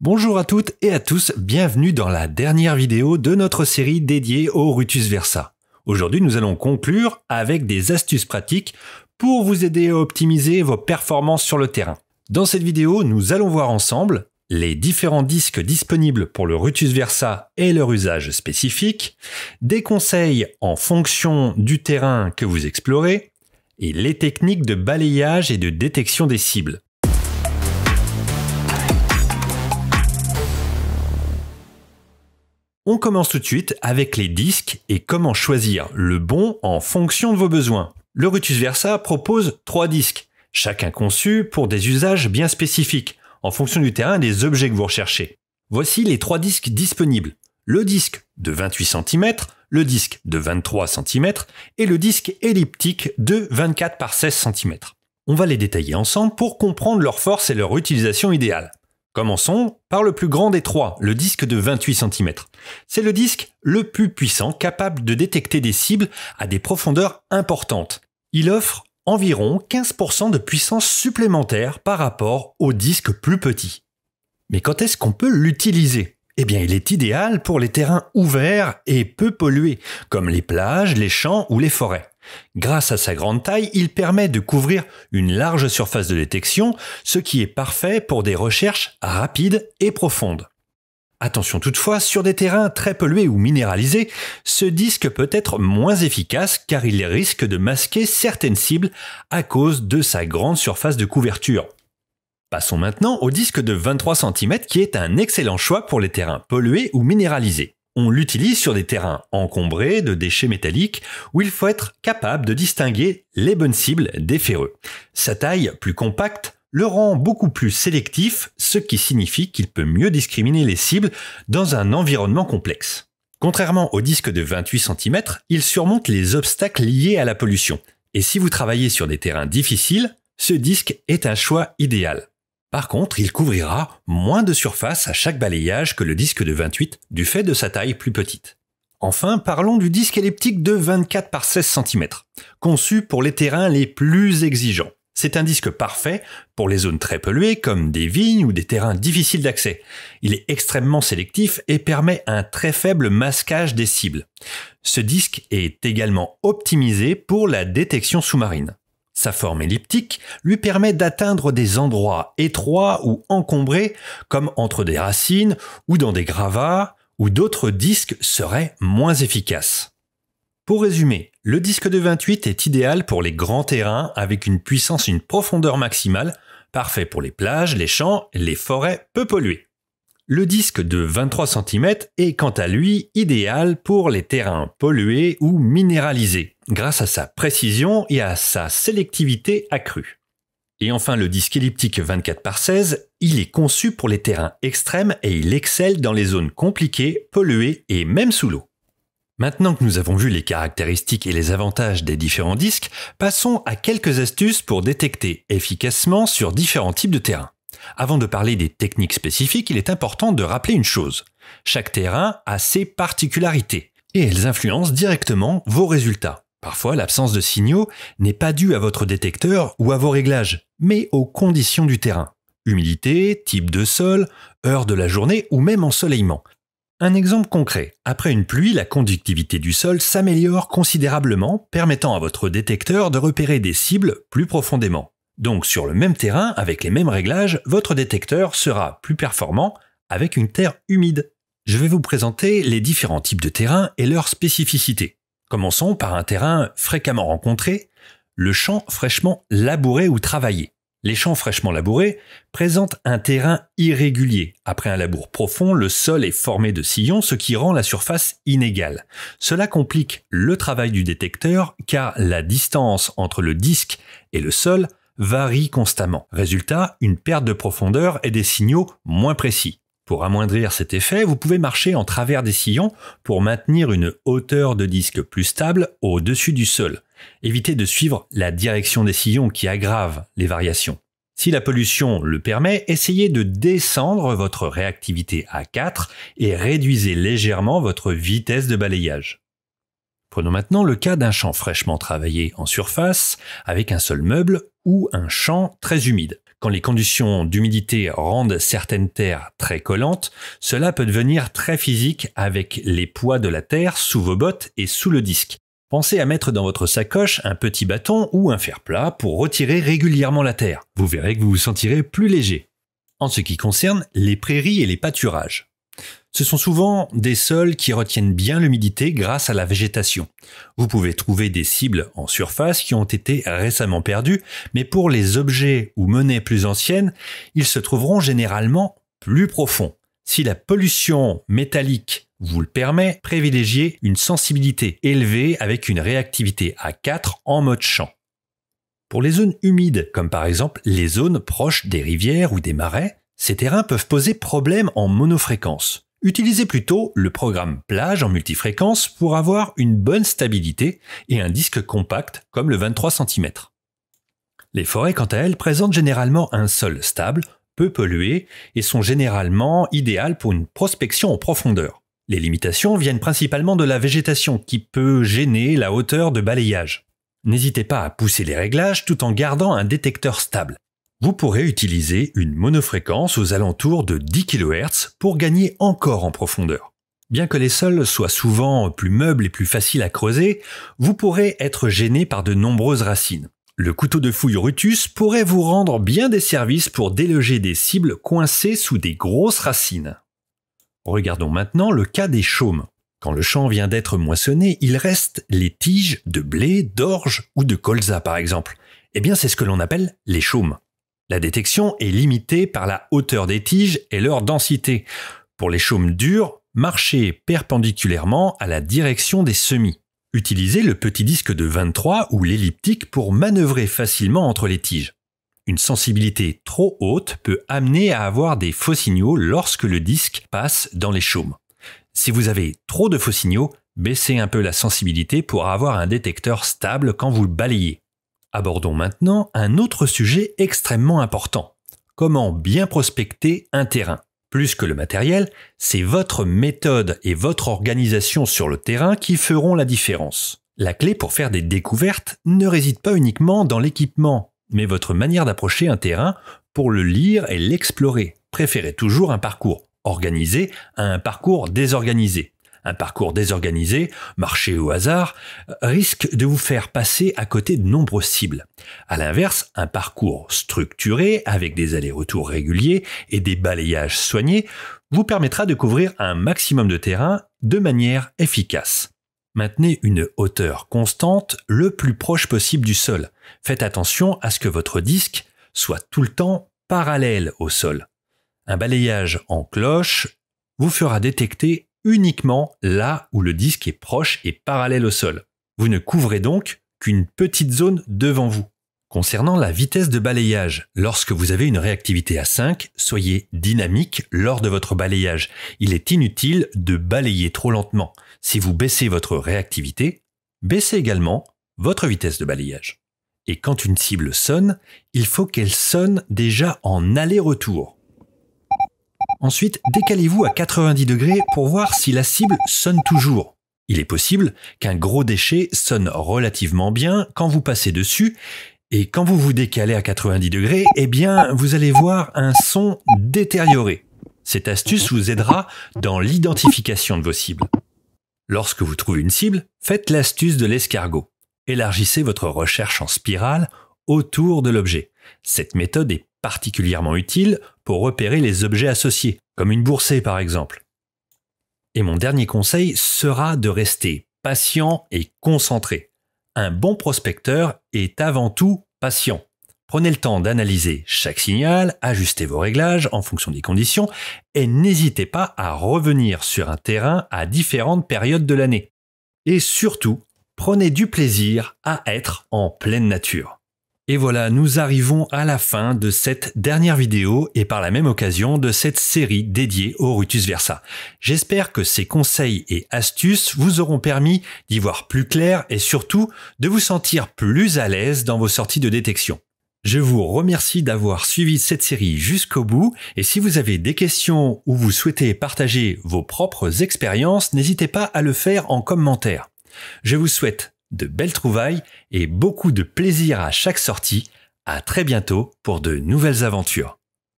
Bonjour à toutes et à tous, bienvenue dans la dernière vidéo de notre série dédiée au Rutus Versa. Aujourd'hui, nous allons conclure avec des astuces pratiques pour vous aider à optimiser vos performances sur le terrain. Dans cette vidéo, nous allons voir ensemble les différents disques disponibles pour le Rutus Versa et leur usage spécifique, des conseils en fonction du terrain que vous explorez et les techniques de balayage et de détection des cibles. On commence tout de suite avec les disques et comment choisir le bon en fonction de vos besoins. Le Rutus Versa propose 3 disques, chacun conçu pour des usages bien spécifiques, en fonction du terrain et des objets que vous recherchez. Voici les 3 disques disponibles. Le disque de 28 cm, le disque de 23 cm et le disque elliptique de 24 par 16 cm. On va les détailler ensemble pour comprendre leur force et leur utilisation idéale. Commençons par le plus grand des 3, le disque de 28 cm. C'est le disque le plus puissant capable de détecter des cibles à des profondeurs importantes. Il offre environ 15% de puissance supplémentaire par rapport au disque plus petit. Mais quand est-ce qu'on peut l'utiliser ? Eh bien, il est idéal pour les terrains ouverts et peu pollués, comme les plages, les champs ou les forêts. Grâce à sa grande taille, il permet de couvrir une large surface de détection, ce qui est parfait pour des recherches rapides et profondes. Attention toutefois, sur des terrains très pollués ou minéralisés, ce disque peut être moins efficace car il risque de masquer certaines cibles à cause de sa grande surface de couverture. Passons maintenant au disque de 23 cm qui est un excellent choix pour les terrains pollués ou minéralisés. On l'utilise sur des terrains encombrés de déchets métalliques où il faut être capable de distinguer les bonnes cibles des ferreux. Sa taille plus compacte le rend beaucoup plus sélectif, ce qui signifie qu'il peut mieux discriminer les cibles dans un environnement complexe. Contrairement au disque de 28 cm, il surmonte les obstacles liés à la pollution. Et si vous travaillez sur des terrains difficiles, ce disque est un choix idéal. Par contre, il couvrira moins de surface à chaque balayage que le disque de 28 du fait de sa taille plus petite. Enfin, parlons du disque elliptique de 24 par 16 cm, conçu pour les terrains les plus exigeants. C'est un disque parfait pour les zones très polluées comme des vignes ou des terrains difficiles d'accès. Il est extrêmement sélectif et permet un très faible masquage des cibles. Ce disque est également optimisé pour la détection sous-marine. Sa forme elliptique lui permet d'atteindre des endroits étroits ou encombrés comme entre des racines ou dans des gravats où d'autres disques seraient moins efficaces. Pour résumer, le disque de 28 est idéal pour les grands terrains avec une puissance et une profondeur maximale, parfait pour les plages, les champs et les forêts peu polluées. Le disque de 23 cm est quant à lui idéal pour les terrains pollués ou minéralisés, grâce à sa précision et à sa sélectivité accrue. Et enfin le disque elliptique 24 par 16, il est conçu pour les terrains extrêmes et il excelle dans les zones compliquées, polluées et même sous l'eau. Maintenant que nous avons vu les caractéristiques et les avantages des différents disques, passons à quelques astuces pour détecter efficacement sur différents types de terrains. Avant de parler des techniques spécifiques, il est important de rappeler une chose. Chaque terrain a ses particularités et elles influencent directement vos résultats. Parfois, l'absence de signaux n'est pas due à votre détecteur ou à vos réglages, mais aux conditions du terrain. Humidité, type de sol, heure de la journée ou même ensoleillement. Un exemple concret. Après une pluie, la conductivité du sol s'améliore considérablement, permettant à votre détecteur de repérer des cibles plus profondément. Donc sur le même terrain, avec les mêmes réglages, votre détecteur sera plus performant avec une terre humide. Je vais vous présenter les différents types de terrains et leurs spécificités. Commençons par un terrain fréquemment rencontré, le champ fraîchement labouré ou travaillé. Les champs fraîchement labourés présentent un terrain irrégulier. Après un labour profond, le sol est formé de sillons, ce qui rend la surface inégale. Cela complique le travail du détecteur car la distance entre le disque et le sol varie constamment. Résultat, une perte de profondeur et des signaux moins précis. Pour amoindrir cet effet, vous pouvez marcher en travers des sillons pour maintenir une hauteur de disque plus stable au-dessus du sol. Évitez de suivre la direction des sillons qui aggrave les variations. Si la pollution le permet, essayez de descendre votre réactivité à 4 et réduisez légèrement votre vitesse de balayage. Prenons maintenant le cas d'un champ fraîchement travaillé en surface avec un sol meuble ou un champ très humide. Quand les conditions d'humidité rendent certaines terres très collantes, cela peut devenir très physique avec les poids de la terre sous vos bottes et sous le disque. Pensez à mettre dans votre sacoche un petit bâton ou un fer plat pour retirer régulièrement la terre. Vous verrez que vous vous sentirez plus léger. En ce qui concerne les prairies et les pâturages, ce sont souvent des sols qui retiennent bien l'humidité grâce à la végétation. Vous pouvez trouver des cibles en surface qui ont été récemment perdues, mais pour les objets ou monnaies plus anciennes, ils se trouveront généralement plus profonds. Si la pollution métallique vous le permet, privilégiez une sensibilité élevée avec une réactivité à 4 en mode champ. Pour les zones humides, comme par exemple les zones proches des rivières ou des marais, ces terrains peuvent poser problème en monofréquence. Utilisez plutôt le programme plage en multifréquence pour avoir une bonne stabilité et un disque compact comme le 23 cm. Les forêts, quant à elles, présentent généralement un sol stable, peu pollué et sont généralement idéales pour une prospection en profondeur. Les limitations viennent principalement de la végétation qui peut gêner la hauteur de balayage. N'hésitez pas à pousser les réglages tout en gardant un détecteur stable. Vous pourrez utiliser une monofréquence aux alentours de 10 kHz pour gagner encore en profondeur. Bien que les sols soient souvent plus meubles et plus faciles à creuser, vous pourrez être gêné par de nombreuses racines. Le couteau de fouille Rutus pourrait vous rendre bien des services pour déloger des cibles coincées sous des grosses racines. Regardons maintenant le cas des chaumes. Quand le champ vient d'être moissonné, il reste les tiges de blé, d'orge ou de colza par exemple. Eh bien, c'est ce que l'on appelle les chaumes. La détection est limitée par la hauteur des tiges et leur densité. Pour les chaumes durs, marchez perpendiculairement à la direction des semis. Utilisez le petit disque de 23 ou l'elliptique pour manœuvrer facilement entre les tiges. Une sensibilité trop haute peut amener à avoir des faux signaux lorsque le disque passe dans les chaumes. Si vous avez trop de faux signaux, baissez un peu la sensibilité pour avoir un détecteur stable quand vous le balayez. Abordons maintenant un autre sujet extrêmement important. Comment bien prospecter un terrain? Plus que le matériel, c'est votre méthode et votre organisation sur le terrain qui feront la différence. La clé pour faire des découvertes ne réside pas uniquement dans l'équipement, mais votre manière d'approcher un terrain pour le lire et l'explorer. Préférez toujours un parcours organisé à un parcours désorganisé. Un parcours désorganisé, marché au hasard, risque de vous faire passer à côté de nombreuses cibles. À l'inverse, un parcours structuré avec des allers-retours réguliers et des balayages soignés vous permettra de couvrir un maximum de terrain de manière efficace. Maintenez une hauteur constante le plus proche possible du sol. Faites attention à ce que votre disque soit tout le temps parallèle au sol. Un balayage en cloche vous fera détecter uniquement là où le disque est proche et parallèle au sol. Vous ne couvrez donc qu'une petite zone devant vous. Concernant la vitesse de balayage, lorsque vous avez une réactivité à 5, soyez dynamique lors de votre balayage. Il est inutile de balayer trop lentement. Si vous baissez votre réactivité, baissez également votre vitesse de balayage. Et quand une cible sonne, il faut qu'elle sonne déjà en aller-retour. Ensuite, décalez-vous à 90 degrés pour voir si la cible sonne toujours. Il est possible qu'un gros déchet sonne relativement bien quand vous passez dessus, et quand vous vous décalez à 90 degrés, eh bien, vous allez voir un son détérioré. Cette astuce vous aidera dans l'identification de vos cibles. Lorsque vous trouvez une cible, faites l'astuce de l'escargot. Élargissez votre recherche en spirale autour de l'objet. Cette méthode est particulièrement utile pour repérer les objets associés, comme une boursée par exemple. Et mon dernier conseil sera de rester patient et concentré. Un bon prospecteur est avant tout patient. Prenez le temps d'analyser chaque signal, ajustez vos réglages en fonction des conditions et n'hésitez pas à revenir sur un terrain à différentes périodes de l'année. Et surtout, prenez du plaisir à être en pleine nature. Et voilà, nous arrivons à la fin de cette dernière vidéo et par la même occasion de cette série dédiée au Rutus Versa. J'espère que ces conseils et astuces vous auront permis d'y voir plus clair et surtout de vous sentir plus à l'aise dans vos sorties de détection. Je vous remercie d'avoir suivi cette série jusqu'au bout et si vous avez des questions ou vous souhaitez partager vos propres expériences, n'hésitez pas à le faire en commentaire. Je vous souhaite de belles trouvailles et beaucoup de plaisir à chaque sortie. À très bientôt pour de nouvelles aventures.